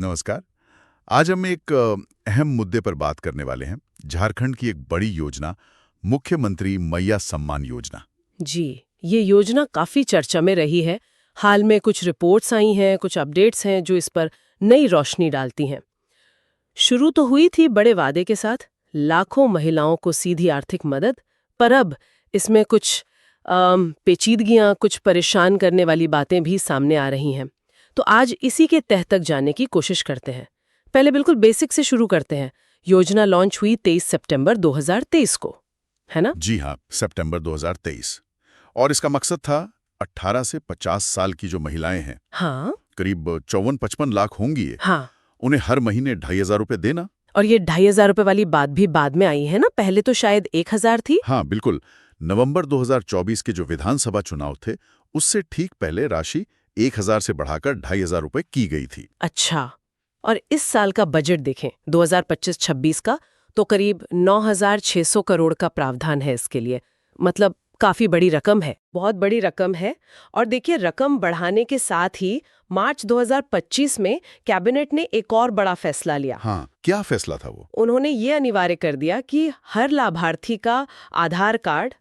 नमस्कार। आज हम एक अहम मुद्दे पर बात करने वाले हैं। झारखंड की एक बड़ी योजना, मुख्यमंत्री मैया सम्मान योजना। जी, ये योजना काफी चर्चा में रही है। हाल में कुछ रिपोर्ट्स आई हैं, कुछ अपडेट्स हैं जो इस पर नई रोशनी डालती हैं। शुरू तो हुई थी बड़े वादे के साथ, लाखों महिलाओं को सीधी आर्थिक मदद, पर अब इसमें कुछ पेचीदगियां, कुछ परेशान करने वाली बातें भी सामने आ रही हैं। तो आज इसी के तह तक जाने की कोशिश करते हैं। पहले बिल्कुल बेसिक से शुरू करते हैं। योजना लॉन्च हुई 23 सितंबर 2023 को, है ना? जी हाँ, सितंबर 2023। और इसका मकसद था 18 से 50 साल की जो महिलाएं हैं, हाँ, करीब 54-55 लाख होंगी ये, हाँ। उन्हें हर महीने 2,500 रुपए देना। और ये 2,500 रुपए वाली बात भी बाद में आई है ना? पहले तो शायद 1,000 थी। हाँ बिल्कुल। नवंबर 2024 के जो विधानसभा चुनाव थे, उससे ठीक पहले राशि 1,000 से बढ़ाकर 2,500 रुपए की गई थी। अच्छा। और इस साल का बजट देखें 2025-26 का, तो करीब 9,600 करोड़ का प्रावधान है इसके लिए। मतलब काफी बड़ी रकम है, बहुत बड़ी रकम है। और देखिए, रकम बढ़ाने के साथ ही मार्च 2025 में कैबिनेट ने एक और बड़ा फैसला लिया। हाँ, क्या फैसला था वो? उन्होंने ये अनिवार्य कर दिया कि हर लाभार्थी का आधार कार्ड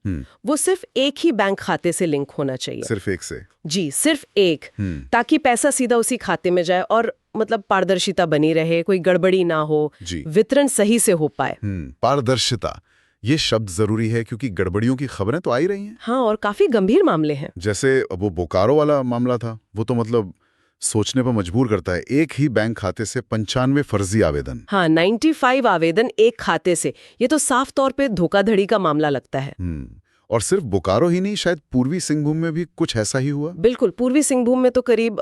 वो सिर्फ एक ही बैंक खाते से लिंक होना चाहिए। सिर्फ एक से? जी, सिर्फ एक, ताकि पैसा सीधा उसी खाते में जाए और मतलब पारदर्शिता बनी रहे, कोई गड़बड़ी ना हो, वितरण सही से हो पाए। पारदर्शिता, ये शब्द जरूरी है क्योंकि गड़बड़ियों की खबरें तो आ ही रही हैं। हाँ, और काफी गंभीर मामले हैं। जैसे वो बोकारो वाला मामला था, वो तो मतलब सोचने पर मजबूर करता है। एक ही बैंक खाते से 95 फर्जी आवेदन। हाँ, 95 आवेदन एक खाते से। ये तो साफ तौर पे धोखाधड़ी का मामला लगता है। और सिर्फ बोकारो ही नहीं, शायद पूर्वी सिंहभूम में भी कुछ ऐसा ही हुआ। बिल्कुल, पूर्वी सिंहभूम में तो करीब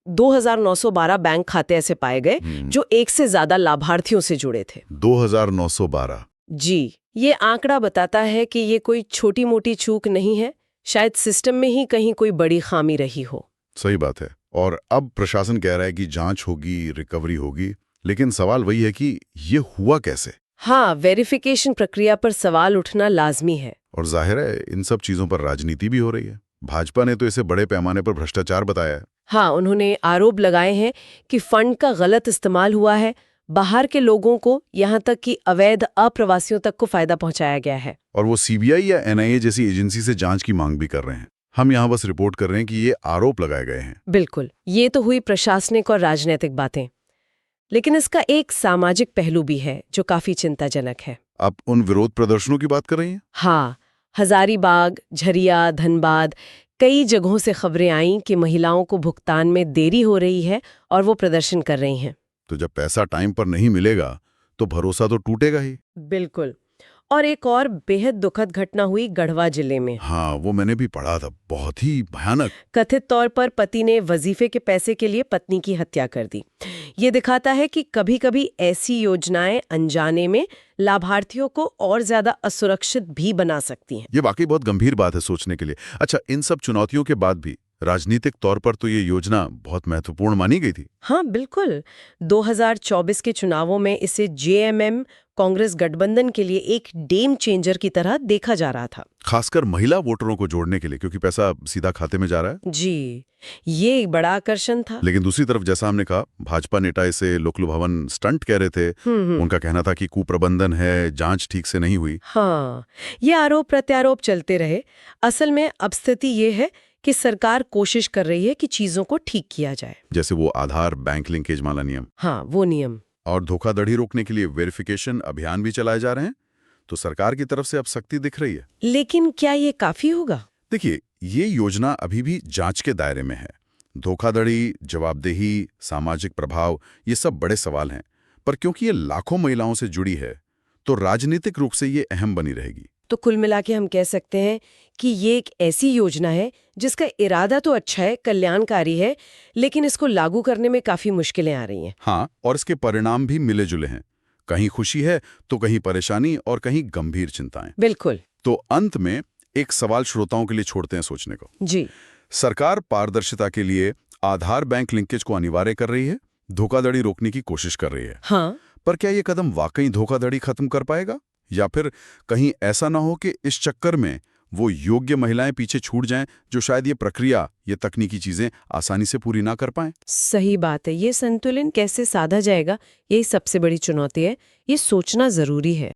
2,912 बैंक खाते ऐसे पाए गए जो एक से ज्यादा लाभार्थियों से जुड़े थे। 2,912? जी, ये आंकड़ा बताता है कि ये कोई छोटी मोटी चूक नहीं है, शायद सिस्टम में ही कहीं कोई बड़ी खामी रही हो। सही बात है। और अब प्रशासन कह रहा है कि जांच होगी, रिकवरी होगी, लेकिन सवाल वही है कि ये हुआ कैसे? हाँ, वेरिफिकेशन प्रक्रिया पर सवाल उठना लाजमी है। और जाहिर है इन सब चीजों पर राजनीति भी हो रही है। भाजपा ने तो इसे बड़े पैमाने पर भ्रष्टाचार बताया है। हाँ, उन्होंने आरोप लगाए हैं कि फंड का गलत इस्तेमाल हुआ है, बाहर के लोगों को, यहाँ तक कि अवैध अप्रवासियों तक को फायदा पहुंचाया गया है। और वो सीबीआई या एनआईए जैसी एजेंसी से जांच की मांग भी कर रहे हैं। हम यहाँ बस रिपोर्ट कर रहे हैं कि ये आरोप लगाए गए हैं। बिल्कुल, ये तो हुई प्रशासनिक और राजनीतिक बातें, लेकिन इसका एक सामाजिक पहलू भी है जो काफी चिंताजनक है। आप उन विरोध प्रदर्शनों की बात कर रही हैं? हाँ, हजारीबाग, झरिया, धनबाद, कई जगहों से खबरें आईं कि महिलाओं को भुगतान में देरी हो रही है और वो प्रदर्शन कर रही हैं। तो जब पैसा टाइम पर नहीं मिलेगा तो भरोसा तो टूटेगा ही। बिल्कुल। और एक और बेहद दुखद घटना हुई गढ़वा जिले में। हाँ, वो मैंने भी पढ़ा था, बहुत ही भयानक। कथित तौर पर पति ने वजीफे के पैसे के लिए पत्नी की हत्या कर दी। ये दिखाता है कि कभी-कभी ऐसी योजनाएं अनजाने में लाभार्थियों को और ज्यादा असुरक्षित भी बना सकती हैं। ये वाकई बहुत गंभीर बात है सोचने के लिए। अच्छा, इन सब चुनौतियों के बाद भी राजनीतिक तौर पर तो ये योजना बहुत महत्वपूर्ण मानी गई थी। हाँ, बिल्कुल। 2024 के चुनावों में इसे जेएमएम कांग्रेस गठबंधन के लिए एक गेम चेंजर की तरह देखा जा रहा था। खासकर महिला वोटरों को जोड़ने के लिए, क्योंकि पैसा सीधा खाते में जा रहा है। जी, ये एक बड़ा आकर्षण था। लेकिन दूसरी तरफ जैसा हमने कहा, भाजपा नेता इसे लोकलुभावन स्टंट कह रहे थे। उनका कहना था कि कुप्रबंधन है, जांच ठीक से नहीं हुई। हाँ, ये आरोप प्रत्यारोप चलते रहे। असल में अब स्थिति ये है कि सरकार कोशिश कर रही है कि चीजों को ठीक किया जाए। जैसे वो आधार बैंक लिंकेज वाला नियम। हाँ, वो नियम। और धोखाधड़ी रोकने के लिए वेरिफिकेशन अभियान भी चलाए जा रहे हैं। तो सरकार की तरफ से अब सख्ती दिख रही है। लेकिन क्या ये काफी होगा? देखिए, ये योजना अभी भी जांच के दायरे में है। धोखाधड़ी, जवाबदेही, सामाजिक प्रभाव, ये सब बड़े सवाल हैं। पर क्योंकि ये लाखों महिलाओं से जुड़ी है, तो राजनीतिक रूप से ये अहम बनी रहेगी। तो कुल मिला के हम कह सकते हैं कि ये एक ऐसी योजना है जिसका इरादा तो अच्छा है, कल्याणकारी है, लेकिन इसको लागू करने में काफी मुश्किलें आ रही हैं। हाँ, और इसके परिणाम भी मिले जुले हैं। कहीं खुशी है तो कहीं परेशानी और कहीं गंभीर चिंताएं। बिल्कुल। तो अंत में एक सवाल श्रोताओं के लिए छोड़ते हैं सोचने को। जी। सरकार पारदर्शिता के लिए आधार बैंक लिंकेज को अनिवार्य कर रही है, धोखाधड़ी रोकने की कोशिश कर रही है। हाँ। पर क्या ये कदम वाकई धोखाधड़ी खत्म कर पाएगा, या फिर कहीं ऐसा ना हो कि इस चक्कर में वो योग्य महिलाएं पीछे छूट जाएं जो शायद ये प्रक्रिया, ये तकनीकी चीजें आसानी से पूरी ना कर पाएं। सही बात है। ये संतुलन कैसे साधा जाएगा, यही सबसे बड़ी चुनौती है। ये सोचना जरूरी है।